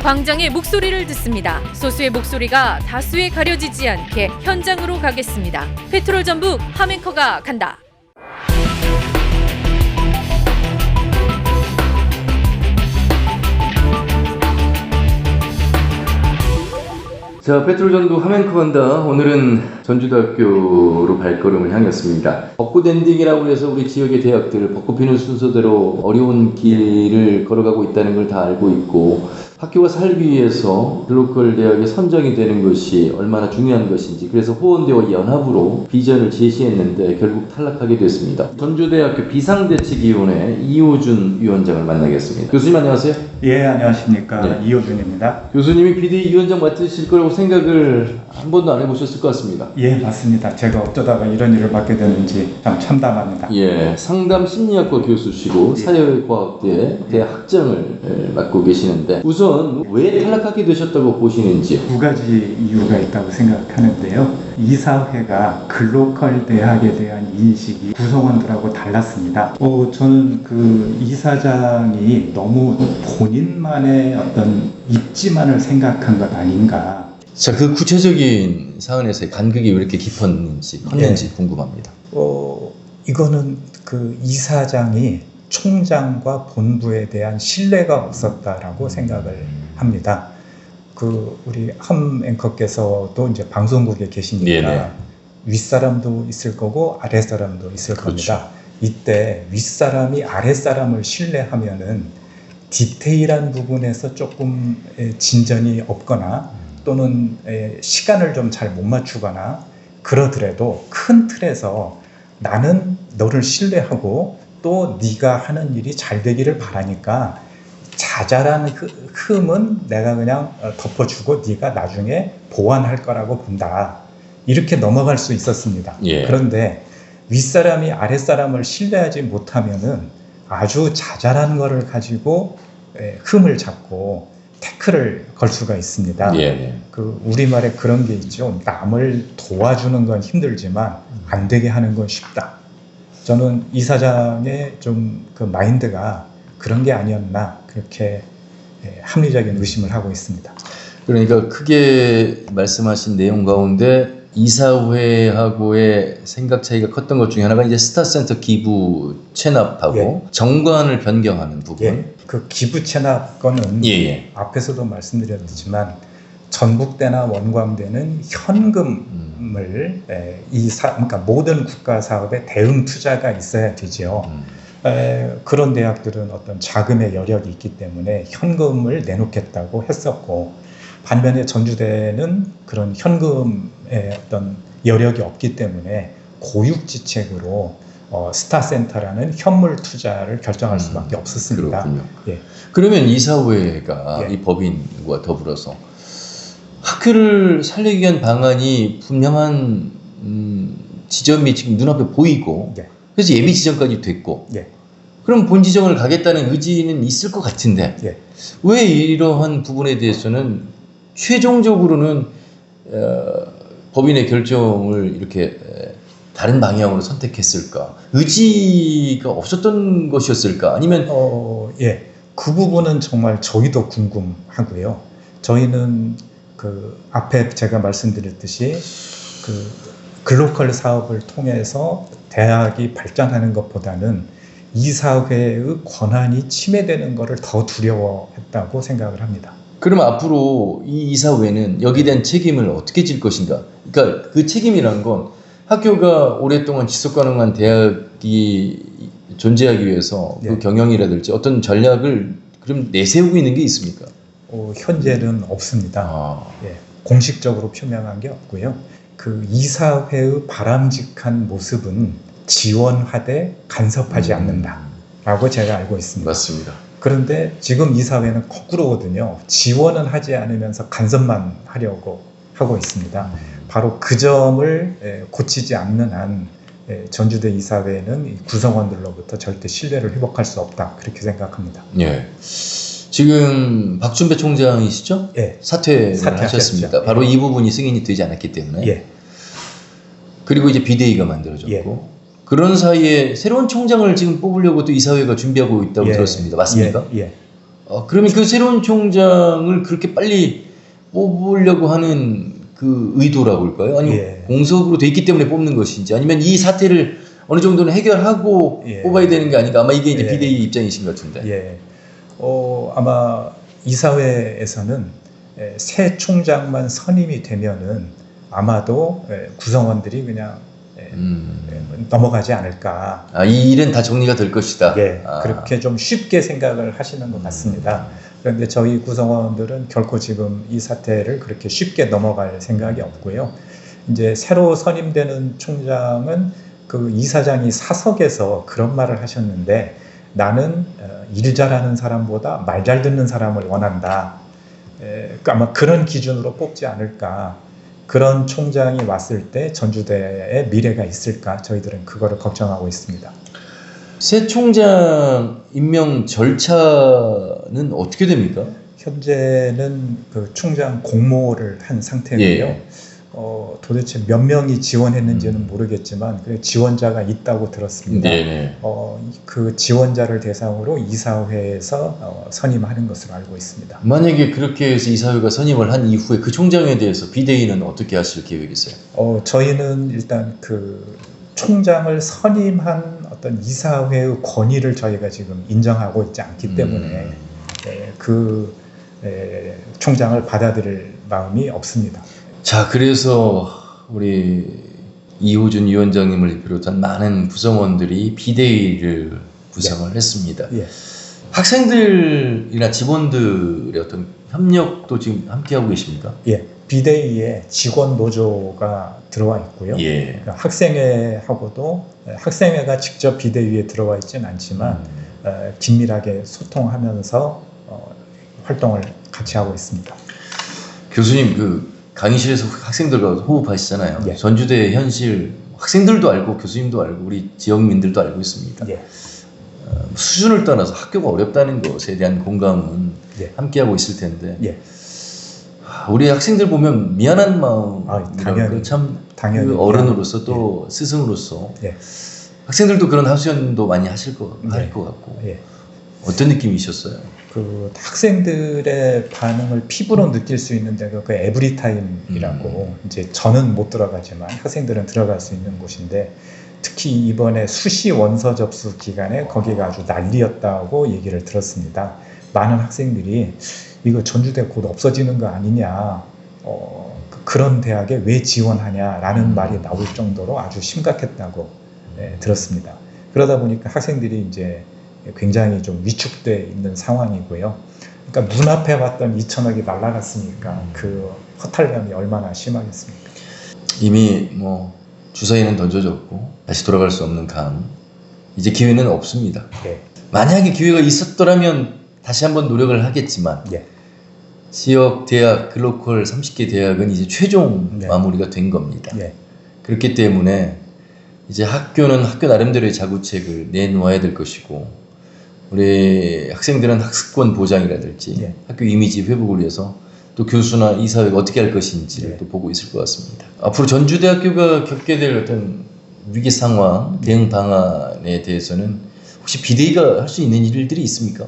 광장의 목소리를 듣습니다. 소수의 목소리가 다수에 가려지지 않게 현장으로 가겠습니다. 페트롤 전북 함앵커가 간다. 자, 페트롤 전북 함앵커 간다. 오늘은 전주대학교로 발걸음을 향했습니다. 벚꽃 엔딩이라고 해서 우리 지역의 대학들 벚꽃 피는 순서대로 어려운 길을 걸어가고 있다는 걸 다 알고 있고, 학교가 살기 위해서 글로컬 대학에 선정이 되는 것이 얼마나 중요한 것인지, 그래서 호원대와 연합으로 비전을 제시했는데 결국 탈락하게 됐습니다. 전주대학교 비상대책위원회 이호준 위원장을 만나겠습니다. 교수님 안녕하세요. 예, 안녕하십니까. 네. 이호준입니다. 교수님이 비대위원장 맡으실 거라고 생각을 한 번도 안 해보셨을 것 같습니다. 예, 맞습니다. 제가 어쩌다가 이런 일을 맡게 되는지 참 참담합니다. 예, 상담 심리학과 교수시고 예. 사회과학대 대학장을 맡고 계시는데, 우선 왜 탈락하게 되셨다고 보시는지. 두 가지 이유가 있다고 생각하는데요. 이사회가 글로컬 대학에 대한 인식이 구성원들하고 달랐습니다. 저는 그 이사장이 너무 본인만의 어떤 입지만을 생각한 것 아닌가. 자, 그 구체적인 사안에서의 간극이 왜 이렇게 깊었는지 컸는지 궁금합니다. 이거는 그 이사장이 총장과 본부에 대한 신뢰가 없었다라고 생각을 합니다. 그 우리 함 앵커께서도 이제 방송국에 계시니까 네네. 윗사람도 있을 거고 아랫사람도 있을 그렇죠. 겁니다. 이때 윗사람이 아랫사람을 신뢰하면은 디테일한 부분에서 조금 진전이 없거나 또는 시간을 좀 잘 못 맞추거나 그러더라도 큰 틀에서 나는 너를 신뢰하고 또 네가 하는 일이 잘 되기를 바라니까 자잘한 흠은 내가 그냥 덮어주고 네가 나중에 보완할 거라고 본다. 이렇게 넘어갈 수 있었습니다. 예. 그런데 윗사람이 아랫사람을 신뢰하지 못하면은 아주 자잘한 거를 가지고 흠을 잡고 태클을 걸 수가 있습니다. 예. 그 우리말에 그런 게 있죠. 남을 도와주는 건 힘들지만 안 되게 하는 건 쉽다. 저는 이사장의 좀 그 마인드가 그런 게 아니었나 그렇게 합리적인 의심을 하고 있습니다. 그러니까 크게 말씀하신 내용 가운데 이사회하고의 생각 차이가 컸던 것 중에 하나가 이제 스타센터 기부 체납하고 예. 정관을 변경하는 부분. 예, 그 기부 체납 건은 예. 앞에서도 말씀드렸지만 전북대나 원광대는 현금을 그러니까 모든 국가 사업에 대응 투자가 있어야 되죠. 그런 대학들은 어떤 자금의 여력이 있기 때문에 현금을 내놓겠다고 했었고, 반면에 전주대는 그런 현금의 어떤 여력이 없기 때문에 고육지책으로 스타센터라는 현물 투자를 결정할 수밖에 없었습니다. 그렇군요. 예. 그러면 이사회가 예. 이 법인과 더불어서 학교를 살리기 위한 방안이 분명한 지점이 지금 눈앞에 보이고, 예. 그래서 예비 지점까지 됐고, 예. 그럼 본 지점을 가겠다는 의지는 있을 것 같은데, 예. 왜 이러한 부분에 대해서는 최종적으로는 법인의 결정을 이렇게 다른 방향으로 선택했을까? 의지가 없었던 것이었을까? 아니면 예, 그 부분은 정말 저희도 궁금하고요. 저희는 그 앞에 제가 말씀드렸듯이 그 글로컬 사업을 통해서 대학이 발전하는 것보다는 이사회의 권한이 침해되는 것을 더 두려워했다고 생각을 합니다. 그럼 앞으로 이 이사회는 여기에 대한 책임을 어떻게 질 것인가? 그러니까 그 책임이란 건 학교가 오랫동안 지속 가능한 대학이 존재하기 위해서 예. 그 경영이라든지 어떤 전략을 그럼 내세우고 있는 게 있습니까? 현재는 없습니다. 예, 공식적으로 표명한 게 없고요. 그 이사회의 바람직한 모습은 지원하되 간섭하지 않는다라고 제가 알고 있습니다. 맞습니다. 그런데 지금 이사회는 거꾸로거든요. 지원은 하지 않으면서 간섭만 하려고 하고 있습니다. 바로 그 점을 고치지 않는 한 전주대 이사회는 구성원들로부터 절대 신뢰를 회복할 수 없다. 그렇게 생각합니다. 예. 지금 박준배 총장이시죠? 예. 사퇴를 사퇴하셨죠. 하셨습니다. 바로 예. 이 부분이 승인이 되지 않았기 때문에. 예. 그리고 이제 비대위가 만들어졌고. 예. 그런 사이에 새로운 총장을 지금 뽑으려고 또 이사회가 준비하고 있다고 들었습니다. 맞습니까? 예. 그러면 그 새로운 총장을 그렇게 빨리 뽑으려고 하는 그 의도라고 할까요? 아니면 예. 공석으로 돼 있기 때문에 뽑는 것인지, 아니면 이 사태를 어느 정도는 해결하고 예. 뽑아야 되는 게 아닌가? 아마 이게 이제 예. 비대위 입장이신 것 같은데. 예. 아마 이사회에서는 새 총장만 선임이 되면은 아마도 구성원들이 그냥 넘어가지 않을까. 이 일은 다 정리가 될 것이다. 예, 그렇게 좀 쉽게 생각을 하시는 것 같습니다. 그런데 저희 구성원들은 결코 지금 이 사태를 그렇게 쉽게 넘어갈 생각이 없고요. 이제 새로 선임되는 총장은 그 이사장이 사석에서 그런 말을 하셨는데, 나는 일 잘하는 사람보다 말 잘 듣는 사람을 원한다. 아마 그런 기준으로 뽑지 않을까. 그런 총장이 왔을 때 전주대에 미래가 있을까, 저희들은 그거를 걱정하고 있습니다. 새 총장 임명 절차는 어떻게 됩니까? 현재는 그 총장 공모를 한 상태고요. 예. 도대체 몇 명이 지원했는지는 모르겠지만 그래 지원자가 있다고 들었습니다. 네. 그 지원자를 대상으로 이사회에서 선임하는 것으로 알고 있습니다. 만약에 그렇게 해서 이사회가 선임을 한 이후에 그 총장에 대해서 비대위는 어떻게 하실 계획이세요? 저희는 일단 그 총장을 선임한 어떤 이사회의 권위를 저희가 지금 인정하고 있지 않기 때문에 총장을 받아들일 마음이 없습니다. 자, 그래서 우리 이호준 위원장님을 비롯한 많은 구성원들이 비대위를 구성을 했습니다. 예. 학생들이나 직원들의 어떤 협력도 지금 함께하고 계십니까? 예. 비대위에 직원 노조가 들어와 있고요. 예. 학생회하고도 학생회가 직접 비대위에 들어와 있지는 않지만 긴밀하게 소통하면서 활동을 같이 하고 있습니다. 교수님, 강의실에서 학생들과 호흡하시잖아요. 예. 전주대의 현실 학생들도 알고 교수님도 알고 우리 지역민들도 알고 있습니다. 예. 수준을 떠나서 학교가 어렵다는 것에 대한 공감은 예. 함께하고 있을 텐데 예. 우리 학생들 보면 미안한 마음, 당연히, 참 당연히 그 어른으로서 또 스승으로서 예. 학생들도 그런 하소연도 많이 할 것 같고 예. 어떤 느낌이셨어요? 그 학생들의 반응을 피부로 느낄 수 있는데 그 에브리타임이라고 이제 저는 못 들어가지만 학생들은 들어갈 수 있는 곳인데, 특히 이번에 수시 원서 접수 기간에 거기가 아주 난리였다고 얘기를 들었습니다. 많은 학생들이 이거 전주대 곧 없어지는 거 아니냐, 그런 대학에 왜 지원하냐라는 말이 나올 정도로 아주 심각했다고 들었습니다. 그러다 보니까 학생들이 이제 굉장히 좀 위축돼 있는 상황이고요. 그러니까 눈앞에 왔던 2천억이 날아갔으니까 그 허탈감이 얼마나 심하겠습니까? 이미 주사위는 던져졌고 다시 돌아갈 수 없는 강. 이제 기회는 없습니다. 네. 만약에 기회가 있었더라면 다시 한번 노력을 하겠지만 예. 지역 대학, 글로컬 30개 대학은 이제 최종 네. 마무리가 된 겁니다. 예. 그렇기 때문에 이제 학교는 학교 나름대로의 자구책을 내놓아야 될 것이고, 우리 학생들은 학습권 보장이라든지 예. 학교 이미지 회복을 위해서 또 교수나 이사회가 어떻게 할 것인지를 예. 또 보고 있을 것 같습니다. 앞으로 전주대학교가 겪게 될 어떤 위기 상황, 대응 방안에 대해서는 혹시 비대위가 할 수 있는 일들이 있습니까?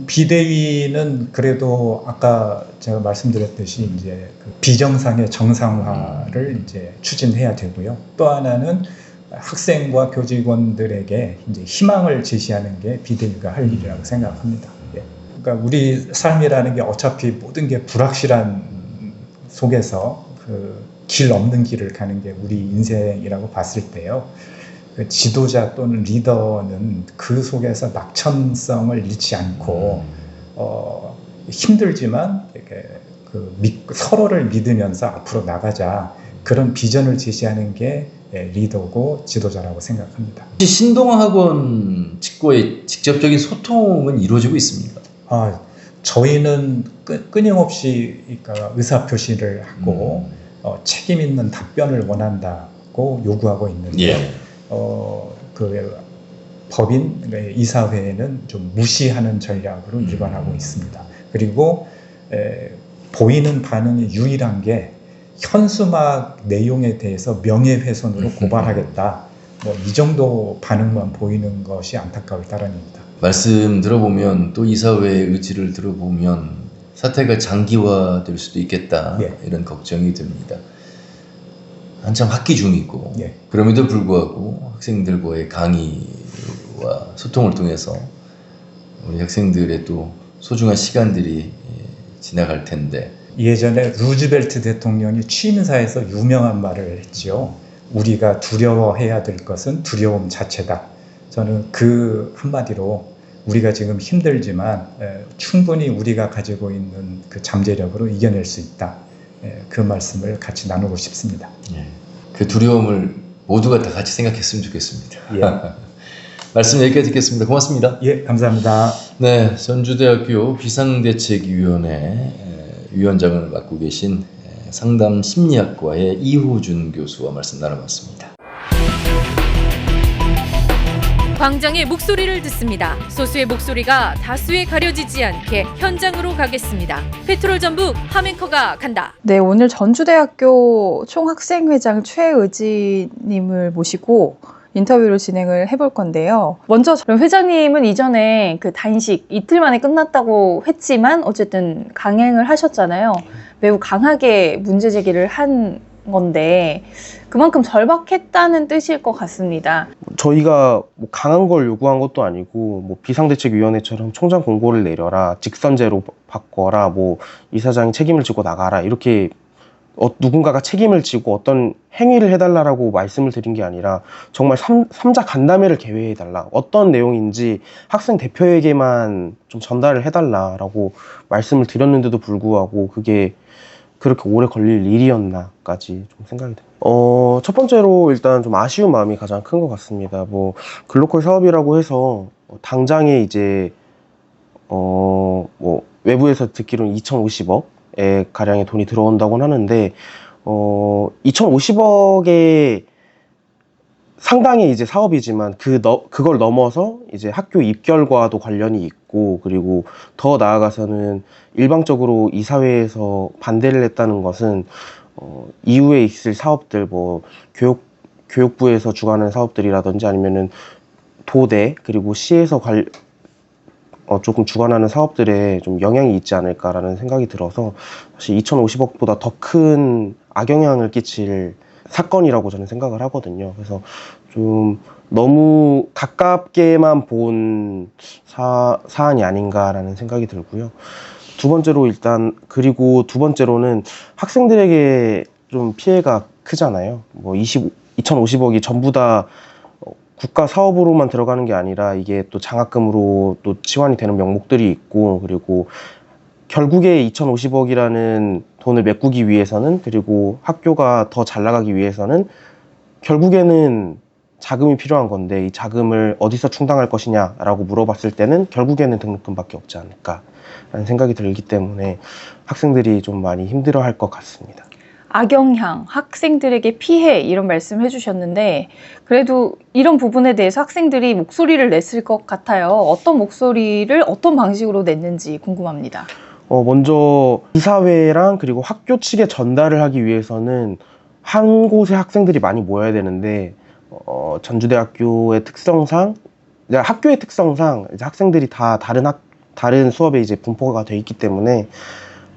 비대위는 그래도 아까 제가 말씀드렸듯이 이제 그 비정상의 정상화를 이제 추진해야 되고요. 또 하나는 학생과 교직원들에게 이제 희망을 제시하는 게 비대위가 할 일이라고 생각합니다. 예. 그러니까 우리 삶이라는 게 어차피 모든 게 불확실한 속에서 그 길 없는 길을 가는 게 우리 인생이라고 봤을 때요. 그 지도자 또는 리더는 그 속에서 낙천성을 잃지 않고 힘들지만 이렇게 서로를 믿으면서 앞으로 나가자, 그런 비전을 제시하는 게 리더고 지도자라고 생각합니다. 신동학원 측과의 직접적인 소통은 이루어지고 있습니까? 저희는 끊임없이 그러니까 의사 표시를 하고 책임 있는 답변을 원한다고 요구하고 있는데, 예. 그 법인 이사회는 좀 무시하는 전략으로 일관하고 있습니다. 그리고 보이는 반응이 유일한 게 현수막 내용에 대해서 명예훼손으로 고발하겠다, 이 정도 반응만 보이는 것이 안타까울 따름입니다. 말씀 들어보면 또 이사회의 의지를 들어보면 사태가 장기화될 수도 있겠다 예. 이런 걱정이 듭니다. 한참 학기 중이고 예. 그럼에도 불구하고 학생들과의 강의와 소통을 통해서 우리 학생들의 또 소중한 시간들이 지나갈 텐데 예전에 루즈벨트 대통령이 취임사에서 유명한 말을 했지요. 우리가 두려워해야 될 것은 두려움 자체다. 저는 그 한마디로 우리가 지금 힘들지만 충분히 우리가 가지고 있는 그 잠재력으로 이겨낼 수 있다. 그 말씀을 같이 나누고 싶습니다. 예. 그 두려움을 모두가 다 같이 생각했으면 좋겠습니다. 예. 말씀 여기까지 듣겠습니다. 고맙습니다. 예, 감사합니다. 네, 전주대학교 비상대책위원회 위원장을 맡고 계신 상담심리학과의 이호준 교수와 말씀 나눠봤습니다. 광장의 목소리를 듣습니다. 소수의 목소리가 다수에 가려지지 않게 현장으로 가겠습니다. 페트롤 전북 함앵커가 간다. 네, 오늘 전주대학교 총학생회장 최의지님을 모시고 인터뷰를 진행을 해볼 건데요. 먼저 그럼 회장님은 이전에 그 단식 이틀 만에 끝났다고 했지만 어쨌든 강행을 하셨잖아요. 매우 강하게 문제 제기를 한 건데 그만큼 절박했다는 뜻일 것 같습니다. 저희가 뭐 강한 걸 요구한 것도 아니고 뭐 비상대책위원회처럼 총장 공고를 내려라, 직선제로 바꿔라, 뭐 이사장이 책임을 지고 나가라 이렇게 누군가가 책임을 지고 어떤 행위를 해달라고 말씀을 드린 게 아니라 정말 3자 간담회를 개회해달라, 어떤 내용인지 학생 대표에게만 좀 전달을 해달라라고 말씀을 드렸는데도 불구하고 그게 그렇게 오래 걸릴 일이었나까지 좀 생각이 듭니다. 첫 번째로 일단 좀 아쉬운 마음이 가장 큰 것 같습니다. 뭐 글로컬 사업이라고 해서 당장에 이제 뭐 외부에서 듣기로는 2,050억에 가량의 돈이 들어온다고는 하는데 2,050억의 상당히 이제 사업이지만 그걸 넘어서 이제 학교 입결과도 관련이 있고, 그리고 더 나아가서는 일방적으로 이사회에서 반대를 했다는 것은 이후에 있을 사업들, 뭐 교육부에서 주관하는 사업들이라든지 아니면은 도대 그리고 시에서 조금 주관하는 사업들에 좀 영향이 있지 않을까라는 생각이 들어서 사실 2,050억보다 더 큰 악영향을 끼칠 사건이라고 저는 생각을 하거든요. 그래서 좀 너무 가깝게만 본 사안이 아닌가라는 생각이 들고요. 두 번째로는 학생들에게 좀 피해가 크잖아요. 뭐 2,050억이 전부 다 국가 사업으로만 들어가는 게 아니라 이게 또 장학금으로 또 지원이 되는 명목들이 있고, 그리고 결국에 2,050억이라는 돈을 메꾸기 위해서는, 그리고 학교가 더 잘 나가기 위해서는 결국에는 자금이 필요한 건데, 이 자금을 어디서 충당할 것이냐라고 물어봤을 때는 결국에는 등록금밖에 없지 않을까라는 생각이 들기 때문에 학생들이 좀 많이 힘들어할 것 같습니다. 악영향, 학생들에게 피해 이런 말씀 해주셨는데 그래도 이런 부분에 대해서 학생들이 목소리를 냈을 것 같아요. 어떤 목소리를 어떤 방식으로 냈는지 궁금합니다. 먼저 이사회랑 그리고 학교 측에 전달을 하기 위해서는 한 곳에 학생들이 많이 모여야 되는데 전주대학교의 특성상, 학교의 특성상 이제 학생들이 다 다른 수업에 이제 분포가 돼 있기 때문에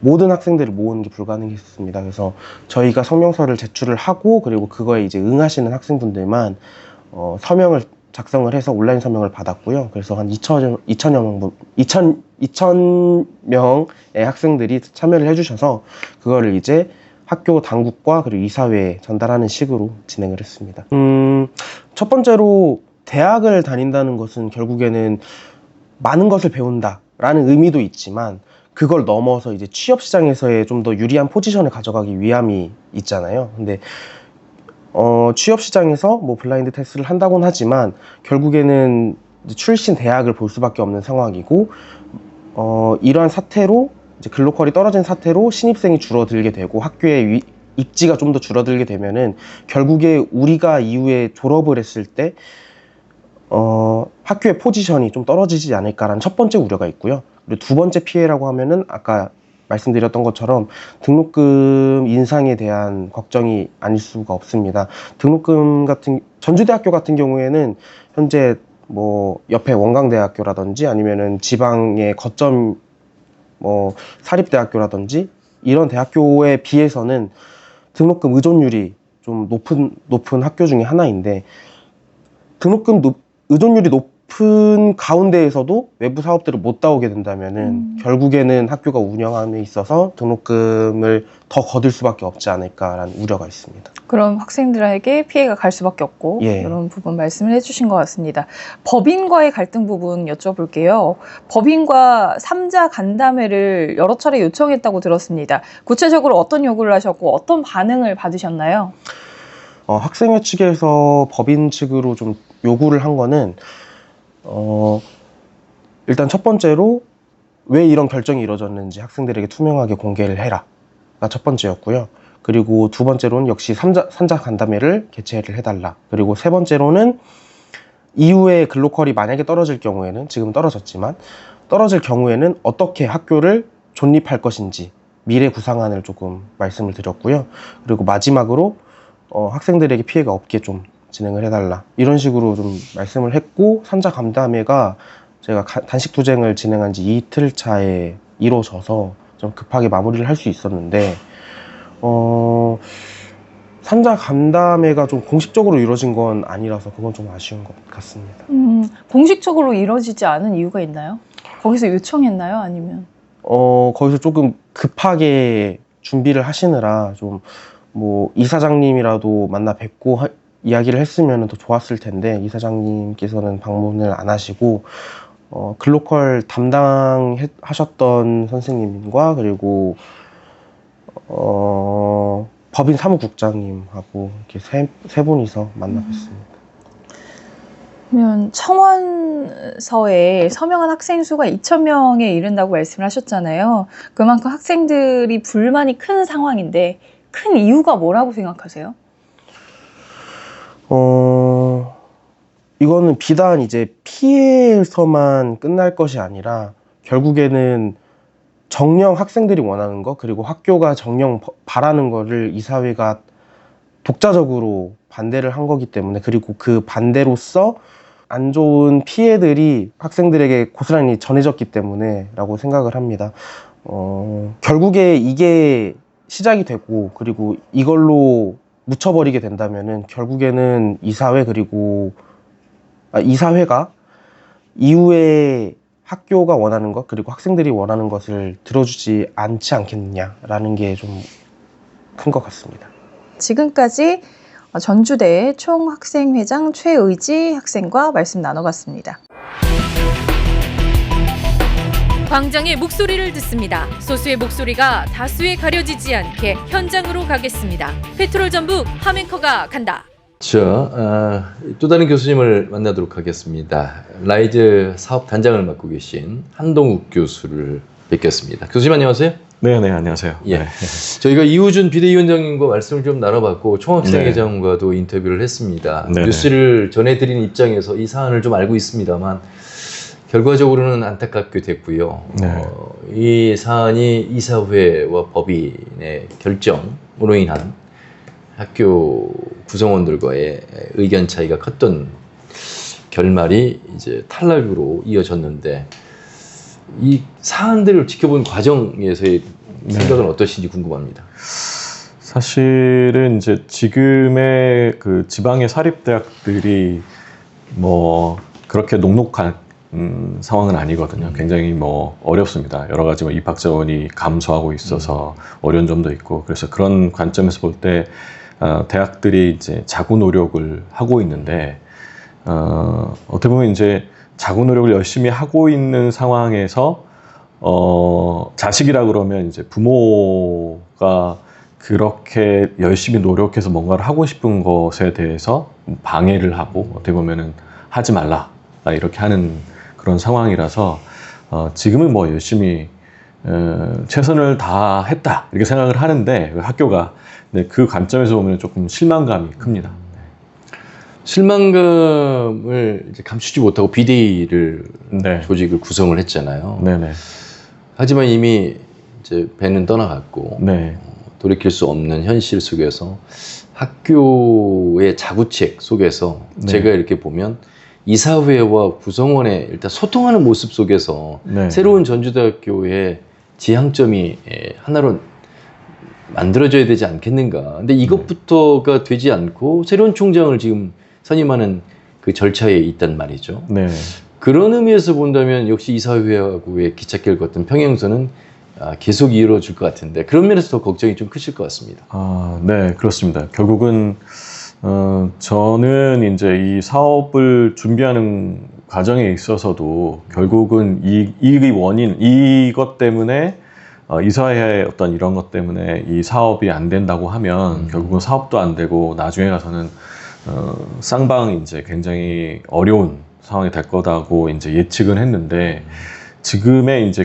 모든 학생들을 모으는 게 불가능했습니다. 그래서 저희가 성명서를 제출을 하고, 그리고 그거에 이제 응하시는 학생분들만 서명을 작성을 해서 온라인 서명을 받았고요. 그래서 한 2,000명의 학생들이 참여를 해주셔서 그거를 이제 학교 당국과 그리고 이사회에 전달하는 식으로 진행을 했습니다. 첫 번째로 대학을 다닌다는 것은 결국에는 많은 것을 배운다라는 의미도 있지만, 그걸 넘어서 이제 취업 시장에서의 좀 더 유리한 포지션을 가져가기 위함이 있잖아요. 근데 취업 시장에서 뭐 블라인드 테스트를 한다고는 하지만 결국에는 이제 출신 대학을 볼 수밖에 없는 상황이고, 이러한 사태로 이제 글로컬이 떨어진 사태로 신입생이 줄어들게 되고 학교의 입지가 좀 더 줄어들게 되면은 결국에 우리가 이후에 졸업을 했을 때 학교의 포지션이 좀 떨어지지 않을까라는 첫 번째 우려가 있고요. 그리고 두 번째 피해라고 하면은 아까 말씀드렸던 것처럼 등록금 인상에 대한 걱정이 아닐 수가 없습니다. 전주대학교 같은 경우에는 현재 뭐 옆에 원광대학교라든지 아니면은 지방의 거점 뭐 사립대학교라든지 이런 대학교에 비해서는 등록금 의존율이 좀 높은 학교 중에 하나인데, 의존율이 높은 가운데에서도 외부 사업들을 못 따오게 된다면은 결국에는 학교가 운영함에 있어서 등록금을 더 거둘 수밖에 없지 않을까라는 우려가 있습니다. 그럼 학생들에게 피해가 갈 수밖에 없고 예. 이런 부분 말씀을 해주신 것 같습니다. 법인과의 갈등 부분 여쭤볼게요. 법인과 3자 간담회를 여러 차례 요청했다고 들었습니다. 구체적으로 어떤 요구를 하셨고 어떤 반응을 받으셨나요? 학생회 측에서 법인 측으로 좀 요구를 한 거는 일단 첫 번째로 왜 이런 결정이 이루어졌는지 학생들에게 투명하게 공개를 해라가 첫 번째였고요. 그리고 두 번째로는 역시 3자 간담회를 개최를 해달라. 그리고 세 번째로는 이후에 글로컬이 만약에 떨어질 경우에는, 지금 떨어졌지만 떨어질 경우에는 어떻게 학교를 존립할 것인지 미래 구상안을 조금 말씀을 드렸고요. 그리고 마지막으로 학생들에게 피해가 없게 좀 진행을 해달라, 이런 식으로 좀 말씀을 했고, 3자 간담회가 제가 단식 투쟁을 진행한 지 이틀 차에 이루어져서 좀 급하게 마무리를 할 수 있었는데, 3자 간담회가 좀 공식적으로 이루어진 건 아니라서 그건 좀 아쉬운 것 같습니다. 공식적으로 이루어지지 않은 이유가 있나요? 거기서 요청했나요? 아니면? 거기서 조금 급하게 준비를 하시느라 좀 뭐 이사장님이라도 만나 뵙고 이야기를 했으면 더 좋았을 텐데, 이사장님께서는 방문을 안 하시고 글로컬 담당하셨던 선생님과 그리고 법인 사무국장님하고 이렇게 세 분이서 만나 뵀습니다. 그러면 청원서에 서명한 학생 수가 2,000명에 이른다고 말씀을 하셨잖아요. 그만큼 학생들이 불만이 큰 상황인데 큰 이유가 뭐라고 생각하세요? 이거는 비단 이제 피해에서만 끝날 것이 아니라 결국에는 정녕 학생들이 원하는 거, 그리고 학교가 정녕 바라는 거를 이사회가 독자적으로 반대를 한 거기 때문에, 그리고 그 반대로서 안 좋은 피해들이 학생들에게 고스란히 전해졌기 때문에 라고 생각을 합니다. 결국에 이게 시작이 되고, 그리고 이걸로 묻혀버리게 된다면은 결국에는 이사회가 이후에 학교가 원하는 것, 그리고 학생들이 원하는 것을 들어주지 않지 않겠느냐라는 게 좀 큰 것 같습니다. 지금까지 전주대 총학생회장 최의지 학생과 말씀 나눠봤습니다. 광장의 목소리를 듣습니다. 소수의 목소리가 다수에 가려지지 않게 현장으로 가겠습니다. 페트롤 전북 함앵커가 간다. 또 다른 교수님을 만나도록 하겠습니다. 라이즈 사업 단장을 맡고 계신 한동욱 교수를 뵙겠습니다. 교수님 안녕하세요. 네, 안녕하세요. 예. 네. 저희가 이우준 비대위원장님과 말씀을 좀 나눠봤고 총학생회장과도 인터뷰를 했습니다. 네. 뉴스를 전해드리는 입장에서 이 사안을 좀 알고 있습니다만 결과적으로는 안타깝게 됐고요. 네. 이 사안이 이사회와 법인의 결정으로 인한 학교 구성원들과의 의견 차이가 컸던 결말이 이제 탈락으로 이어졌는데, 이 사안들을 지켜본 과정에서의 생각은 어떠신지 궁금합니다. 사실은 이제 지금의 그 지방의 사립대학들이 뭐 그렇게 녹록한 상황은 아니거든요. 굉장히 뭐 어렵습니다. 여러 가지 뭐 입학 자원이 감소하고 있어서 어려운 점도 있고, 그래서 그런 관점에서 볼 때 대학들이 이제 자구 노력을 하고 있는데, 어떻게 보면 이제 자구 노력을 열심히 하고 있는 상황에서 자식이라 그러면 이제 부모가 그렇게 열심히 노력해서 뭔가를 하고 싶은 것에 대해서 방해를 하고, 어떻게 보면은 하지 말라 이렇게 하는 그런 상황이라서 지금은 뭐 열심히 최선을 다했다 이렇게 생각을 하는데, 학교가 그 관점에서 보면 조금 실망감이 큽니다. 실망감을 이제 감추지 못하고 비대위를 네. 조직을 구성을 했잖아요. 네네. 하지만 이미 이제 배는 떠나갔고 네. 돌이킬 수 없는 현실 속에서 학교의 자구책 속에서 네. 제가 이렇게 보면 이사회와 구성원의 일단 소통하는 모습 속에서 네. 새로운 전주대학교의 지향점이 하나로 만들어져야 되지 않겠는가. 근데 이것부터가 되지 않고 새로운 총장을 지금 선임하는 그 절차에 있단 말이죠. 네. 그런 의미에서 본다면 역시 이사회하고의 기찻길 같은 평행선은 계속 이루어질 것 같은데 그런 면에서 더 걱정이 좀 크실 것 같습니다. 네, 그렇습니다. 결국은 저는 이제 이 사업을 준비하는 과정에 있어서도 결국은 이 원인, 이것 때문에 이사회의 어떤 이런 것 때문에 이 사업이 안 된다고 하면 결국은 사업도 안 되고 나중에 가서는 쌍방 이제 굉장히 어려운 상황이 될 거다고 이제 예측은 했는데 지금의 이제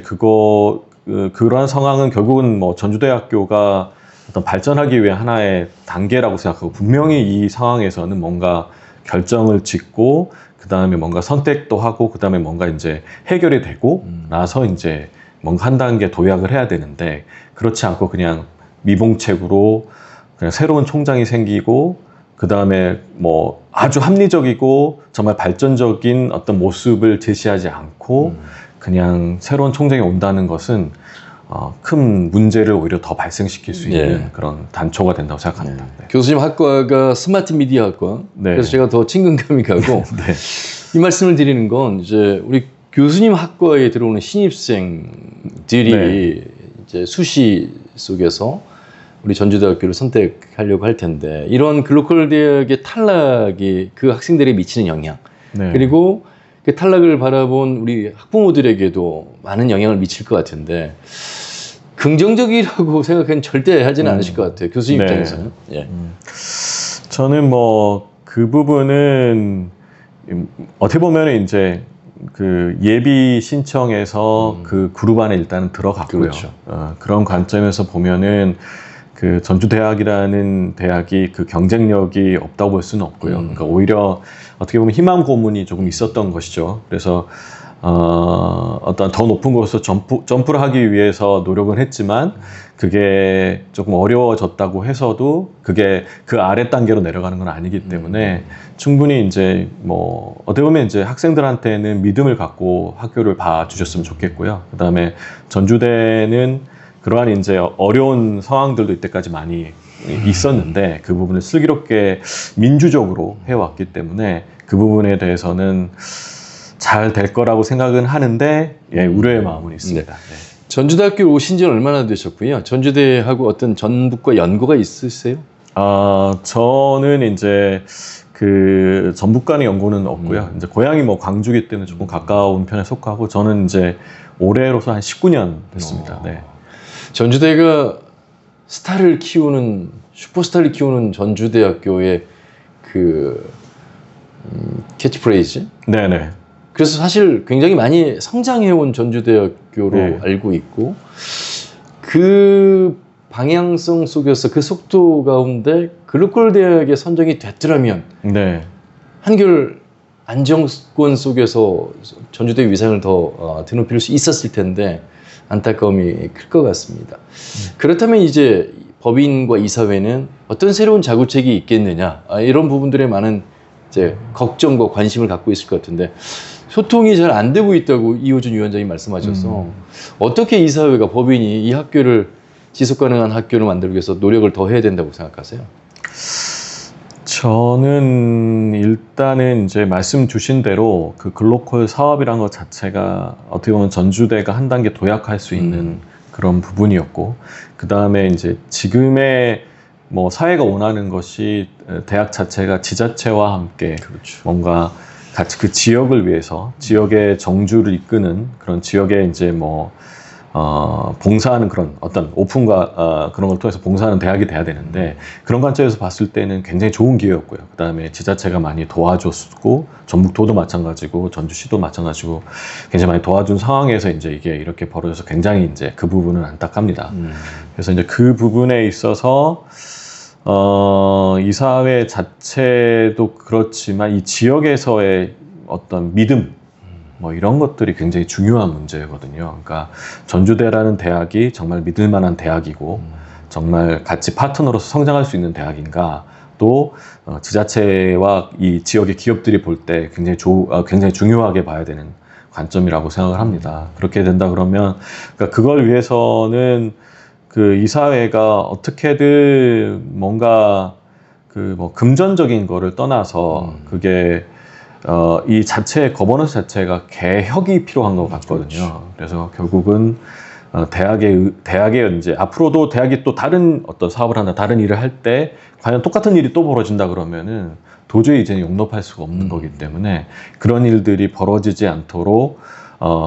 그러한 상황은 결국은 뭐 전주대학교가 어떤 발전하기 위해 하나의 단계라고 생각하고 분명히 이 상황에서는 뭔가 결정을 짓고 그 다음에 뭔가 선택도 하고 그 다음에 뭔가 이제 해결이 되고 나서 이제 뭔가 한 단계 도약을 해야 되는데 그렇지 않고 그냥 미봉책으로 그냥 새로운 총장이 생기고 그 다음에 뭐 아주 합리적이고 정말 발전적인 어떤 모습을 제시하지 않고 그냥 새로운 총장이 온다는 것은 큰 문제를 오히려 더 발생시킬 수 있는 네. 그런 단초가 된다고 생각합니다. 네. 교수님 학과가 스마트 미디어 학과. 네. 그래서 제가 더 친근감이 가고 네. 이 말씀을 드리는 건 이제 우리 교수님 학과에 들어오는 신입생들이 네. 이제 수시 속에서 우리 전주대학교를 선택하려고 할 텐데 이런 글로컬 대학의 탈락이 그 학생들에게 미치는 영향 네. 그리고 그 탈락을 바라본 우리 학부모들에게도 많은 영향을 미칠 것 같은데 긍정적이라고 생각하면 절대 하지는 않으실 것 같아요. 교수님 네. 입장에서는. 예. 저는 뭐 그 부분은 어떻게 보면 이제 그 예비 신청에서 그 그룹 안에 일단은 들어갔고요. 그렇죠. 그런 관점에서 보면은 그 전주대학이라는 대학이 그 경쟁력이 없다고 볼 수는 없고요. 그러니까 오히려 어떻게 보면 희망 고문이 조금 있었던 것이죠. 그래서 어떤 더 높은 곳으로 점프를 하기 위해서 노력은 했지만 그게 조금 어려워졌다고 해서도 그게 그 아래 단계로 내려가는 건 아니기 때문에 충분히 이제 뭐 어떻게 보면 이제 학생들한테는 믿음을 갖고 학교를 봐주셨으면 좋겠고요. 그 다음에 전주대는 그러한 이제 어려운 상황들도 이때까지 많이 있었는데 그 부분을 슬기롭게 민주적으로 해왔기 때문에 그 부분에 대해서는 잘 될 거라고 생각은 하는데 우려의 마음은 있습니다. 네. 전주대학교 오신 지 얼마나 되셨고요? 전주대하고 어떤 전북과 연고가 있으세요? 저는 이제 그 전북 간의 연고는 없고요. 이제 고향이 뭐 광주기 때문에 조금 가까운 편에 속하고 저는 이제 올해로서 한 19년 됐습니다. 네. 전주대가 스타를 키우는 슈퍼스타를 키우는 전주대학교의 그 캐치프레이즈. 네네. 그래서 사실 굉장히 많이 성장해온 전주대학교로 네. 알고 있고 그 방향성 속에서 그 속도 가운데 글로컬 대학에 선정이 됐더라면 네. 한결 안정권 속에서 전주대 위상을 더 드높일 수 있었을 텐데 안타까움이 클 것 같습니다. 그렇다면 이제 법인과 이사회는 어떤 새로운 자구책이 있겠느냐 이런 부분들에 많은 이제 걱정과 관심을 갖고 있을 것 같은데 소통이 잘 안 되고 있다고 이호준 위원장이 말씀하셔서 어떻게 이사회가 법인이 이 학교를 지속 가능한 학교를 만들기 위해서 노력을 더 해야 된다고 생각하세요? 저는 일단은 이제 말씀 주신 대로 그 글로컬 사업이란 것 자체가 어떻게 보면 전주대가 한 단계 도약할 수 있는 그런 부분이었고 그 다음에 이제 지금의 뭐 사회가 원하는 것이 대학 자체가 지자체와 함께 그렇죠. 뭔가 같이 그 지역을 위해서 지역의 정주를 이끄는 그런 지역에 이제 뭐 봉사하는 그런 어떤 오픈과 그런 걸 통해서 봉사하는 대학이 돼야 되는데 그런 관점에서 봤을 때는 굉장히 좋은 기회였고요. 그 다음에 지자체가 많이 도와줬고 전북도도 마찬가지고 전주시도 마찬가지고 굉장히 많이 도와준 상황에서 이제 이게 이렇게 벌어져서 굉장히 이제 그 부분은 안타깝니다. 그래서 이제 그 부분에 있어서 이사회 자체도 그렇지만 이 지역에서의 어떤 믿음 뭐 이런 것들이 굉장히 중요한 문제거든요. 그러니까 전주대라는 대학이 정말 믿을 만한 대학이고 정말 같이 파트너로서 성장할 수 있는 대학인가 것도 지자체와 이 지역의 기업들이 볼 때 굉장히 중요하게 봐야 되는 관점이라고 생각을 합니다. 그렇게 된다 그러면 그러니까 그걸 위해서는 그 이사회가 어떻게든 뭔가 그 뭐 금전적인 거를 떠나서 그게 이 자체 거버넌스 자체가 개혁이 필요한 것 같거든요. 그래서 결국은 대학의 이제 앞으로도 대학이 또 다른 어떤 사업을 한다, 다른 일을 할 때 과연 똑같은 일이 또 벌어진다 그러면은 도저히 이제 용납할 수가 없는 거기 때문에 그런 일들이 벌어지지 않도록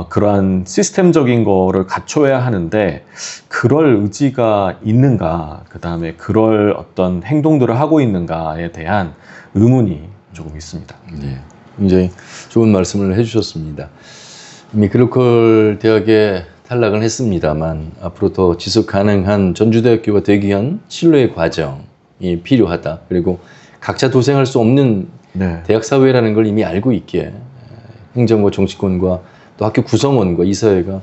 그러한 시스템적인 거를 갖춰야 하는데 그럴 의지가 있는가, 그 다음에 그럴 어떤 행동들을 하고 있는가에 대한 의문이 조금 있습니다. 네, 굉장히 좋은 말씀을 해주셨습니다. 이미 글로컬 대학에 탈락을 했습니다만 앞으로 더 지속 가능한 전주대학교가 되기 위한 신뢰의 과정이 필요하다. 그리고 각자 도생할 수 없는 네. 대학 사회라는 걸 이미 알고 있기에 행정과 정치권과 또 학교 구성원과 이사회가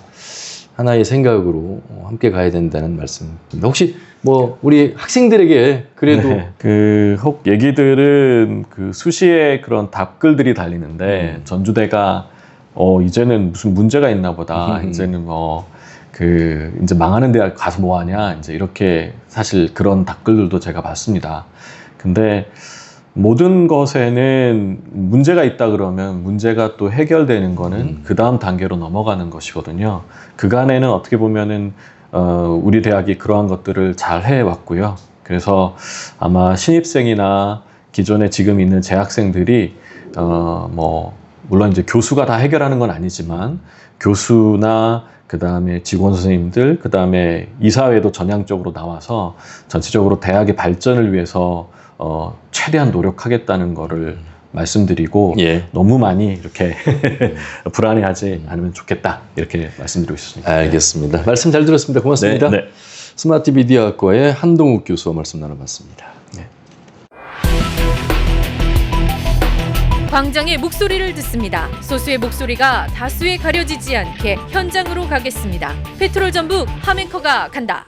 하나의 생각으로 함께 가야 된다는 말씀입니다. 혹시 뭐 우리 학생들에게 그래도 네. 혹 얘기들은 그 수시에 그런 답글들이 달리는데 전주대가 이제는 무슨 문제가 있나 보다. 이제는 이제 망하는 대학 가서 뭐 하냐. 이제 이렇게 사실 그런 답글들도 제가 봤습니다. 근데 모든 것에는 문제가 있다 그러면 문제가 또 해결되는 거는 그 다음 단계로 넘어가는 것이거든요. 그간에는 어떻게 보면은 우리 대학이 그러한 것들을 잘 해왔고요. 그래서 아마 신입생이나 기존에 지금 있는 재학생들이 물론 이제 교수가 다 해결하는 건 아니지만 교수나 그 다음에 직원 선생님들, 그 다음에 이사회도 전향적으로 나와서 전체적으로 대학의 발전을 위해서 최대한 노력하겠다는 거를 말씀드리고 예. 너무 많이 이렇게 불안해하지 않으면 좋겠다 이렇게 말씀드리고 있습니다. 알겠습니다. 말씀 잘 들었습니다. 고맙습니다. 네, 네. 스마트 미디어학과의 한동욱 교수와 말씀 나눠봤습니다. 광장의 목소리를 듣습니다. 소수의 목소리가 다수에 가려지지 않게 현장으로 가겠습니다. 페트롤 전북 함앵커가 간다.